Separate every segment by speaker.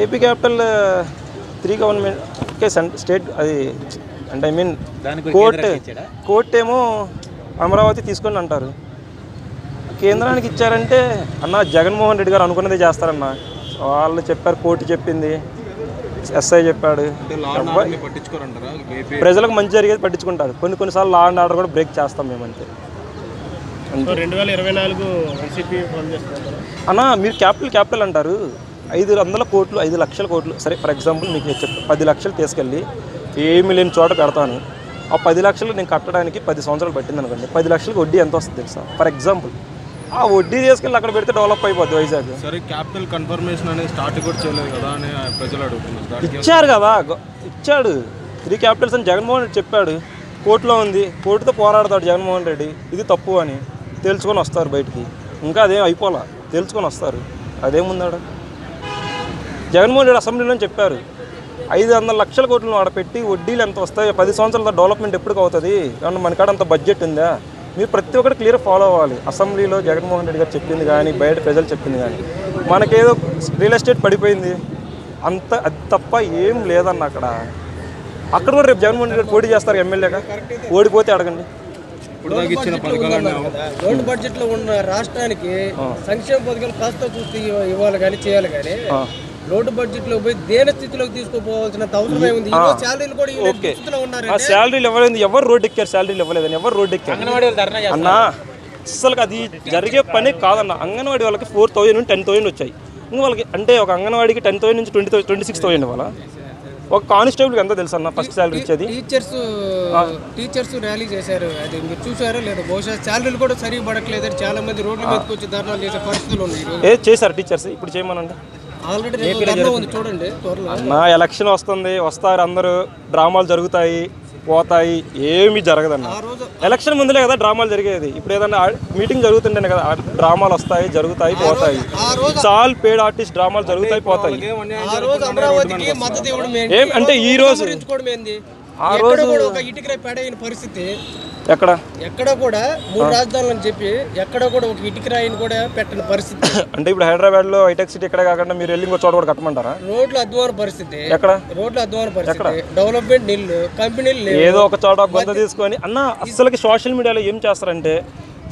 Speaker 1: AP capital 3 government okay state అది అంటే I mean court ఏమో అమరావతి తీసుకొని అంటారు. కేంద్రానికి ఇచ్చారంటే అన్న జగన్మోహన్ రెడ్డి గారు అనుకున్నదే చేస్తారన్న. వాళ్ళు చెప్పారు, కోర్టు చెప్పింది, ఎస్ఐ చెప్పాడు. ప్రజలకు మంచి జరిగేది పట్టించుకుంటారు. కొన్నిసార్లు లా అండ్ ఆర్డర్ కూడా బ్రేక్ చేస్తాం మేమంతే.
Speaker 2: 2024
Speaker 1: అన్న మీరు క్యాపిటల్ అంటారు. 500 కోట్లు 5 లక్షల కోట్లు సరే ఫర్ ఎగ్జాంపుల్ మీకు నేను చెప్తాను. 10 లక్షలు తీసుకెళ్ళి ఏమి లేని చోట పెడతాను. ఆ 10 లక్షలు నేను కట్టడానికి 10 సంవత్సరాలు పట్టింది అనుకోండి. 10 లక్షలకు వడ్డీ ఎంత వస్తుంది తెలుసా? ఫర్ ఎగ్జాంపుల్ ఆ వడ్డీ తీసుకెళ్ళి అక్కడ పెడితే డెవలప్ అయిపోద్ది వైజాగ్.
Speaker 2: సరే క్యాపిటల్ కన్ఫర్మేషన్ అనేది స్టార్ట్ కూడా చేయలేదు కదా అని ప్రజలు అడుగుతున్నారు.
Speaker 1: ఇచ్చారు కదా, ఇచ్చాడు. 3 క్యాపిటల్స్ అని జగన్మోహన్ రెడ్డి చెప్పాడు. కోర్టులో ఉంది, కోర్టుతో పోరాడతాడు జగన్మోహన్ రెడ్డి. ఇది తప్పు అని తేల్చుకొని వస్తారు బయటికి. ఇంకా అదేం అయిపోలా, తేల్చుకొని వస్తారు. అదేముందాడు జగన్మోహన్ రెడ్డి అసెంబ్లీలో చెప్పారు 500 లక్షల కోట్లు ఆడ పెట్టి వడ్డీలు ఎంత వస్తాయి, 10 సంవత్సరాల డెవలప్మెంట్ ఎప్పటికి అవుతుంది, ఏమన్నా మనకాడ అంత బడ్జెట్ ఉందా? మీరు ప్రతి ఒక్కటి క్లియర్ ఫాలో అవ్వాలి. అసెంబ్లీలో జగన్మోహన్ రెడ్డి గారు చెప్పింది కానీ బయట ప్రజలు చెప్పింది కానీ మనకేదో రియల్ ఎస్టేట్ పడిపోయింది అంత, అది తప్ప ఏం లేదన్న. అక్కడ కూడా రేపు జగన్మోహన్ రెడ్డి గారు పోటీ చేస్తారు ఎమ్మెల్యేగా. ఓడిపోతే అడగండి.
Speaker 3: లోటు బడ్జెట్ లో ఉన్న రాష్ట్రానికి సంక్షేమ పథకాలు కాస్త చూస్తూ ఇవ్వాలి కానీ చేయాలి కానీ లోటు బడ్జెట్ లో పోయి దేని స్థితిలోకి తీసుకుపోవాల్సిన అవసరం ఏముంది? శాలరీలు కూడా
Speaker 1: శాలరీలు ఇవ్వలేదు, ఎవరు రోడ్డు ఎక్కారు? శాలరీలు ఇవ్వలేదని ఎవరు రోడ్డు ఎక్కారు అన్న? అసలు అది జరిగే పని కాదన్న. అంగన్వాడీ వాళ్ళకి 4,000 నుండి 10,000 వచ్చాయి. ఇంకా వాళ్ళకి అంటే ఒక అంగన్వాడీకి 10,000 నుంచి 26,000 ఇవ్వాలా? ఒక కానిస్టేబుల్కి ఎంత తెలుసు అన్న ఫస్ట్ శాలరీ ఇచ్చేది?
Speaker 3: టీచర్స్ ర్యాలీ చేశారు, అది మీరు చూసారో లేదు? బహుశా శాలరీలు కూడా సరిగ్గా పడట్లేదు. చాలా మంది రోడ్ల మీదకి వచ్చి ధర్నాలు చేసే పరిస్థితులు ఉన్నాయి.
Speaker 1: చేశారు టీచర్స్, ఇప్పుడు చేయమనండి.
Speaker 3: ఆల్రెడీ చూడండి
Speaker 1: అన్న ఎలక్షన్ వస్తారు, అందరూ డ్రామాలు జరుగుతాయి పోతాయి, ఏమీ జరగదన్న. ఎలక్షన్ ముందులే కదా డ్రామాలు జరిగేది. ఇప్పుడు ఏదన్నా మీటింగ్ జరుగుతుంటేనే కదా డ్రామాలు వస్తాయి, జరుగుతాయి, పోతాయి. చాల్ పేడ్ ఆర్టిస్ట్ డ్రామాలు జరుగుతాయి, పోతాయి. ఏం అంటే ఈ రోజు
Speaker 3: ఇటుకరై పడైన పరిస్థితి
Speaker 1: ఎక్కడ
Speaker 3: కూడా 3 రాజధానులు అని చెప్పి ఎక్కడ కూడా ఒక ఇటుకరాయిని కూడా పెట్టని పరిస్థితి.
Speaker 1: అంటే ఇప్పుడు హైదరాబాద్ లో హైటెక్ సిటీ ఎక్కడ కాకుండా మీరు వెళ్ళి ఇంకో చోట కూడా కట్టమంటారా?
Speaker 3: రోడ్ల అధ్వాన పరిస్థితి. రోడ్ల అధ్వాన పరిస్థితి, డెవలప్మెంట్ నీళ్ళు, కంపెనీలు
Speaker 1: ఏదో ఒక చోట గొంత తీసుకొని అన్న. అసలుకి సోషల్ మీడియాలో ఏం చేస్తారంటే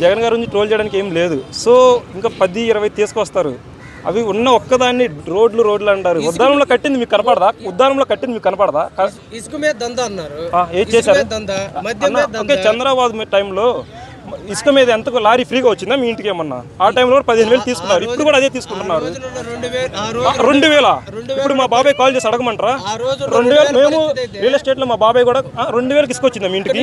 Speaker 1: జగన్ గారి నుంచి ట్రోల్ చేయడానికి ఏం లేదు. సో ఇంకా 10-20 తీసుకొస్తారు. అవి ఉన్న ఒక్కదాన్ని రోడ్లు అంటారు. ఉద్దానంలో కట్టింది మీకు కనపడదా?
Speaker 3: ఇసుక మీద దందా అన్నారు.
Speaker 1: ఏం చేశారు? చంద్రబాబు టైంలో ఇసుక మీద ఎంత లారీ ఫ్రీగా వచ్చిందా మీ ఇంటికి ఏమన్నా? ఆ టైంలో 15,000 తీసుకున్నారు. ఇప్పుడు కూడా అదే తీసుకుంటున్నారు. 2,000. ఇప్పుడు మా బాబాయ్ కాల్ చేసి అడగమంటారా? 2,000. మేము రియల్ ఎస్టేట్ లో మా బాబాయ్ కూడా 2,000 ఇసుకొచ్చిందా మీ ఇంటికి?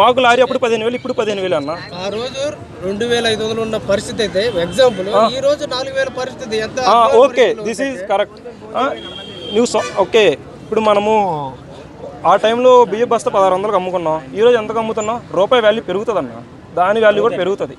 Speaker 1: మాకు లారీ అప్పుడు 15,000, ఇప్పుడు 15,000 అన్న.
Speaker 3: ఆ రోజు 2,500 ఉన్న పరిస్థితి అయితే ఎగ్జాంపుల్, ఈ రోజు 4,000 పరిస్థితి ఎంత?
Speaker 1: Okay, this is correct news. Okay, ఇప్పుడు మనము ఆ టైంలో బియ్య బస్తా 1600కి అమ్ముకున్నాం. ఈరోజు ఎంతకు అమ్ముతున్నాం? రూపాయి వాల్యూ పెరుగుతుంది అన్న, దాని వాల్యూ కూడా పెరుగుతుంది.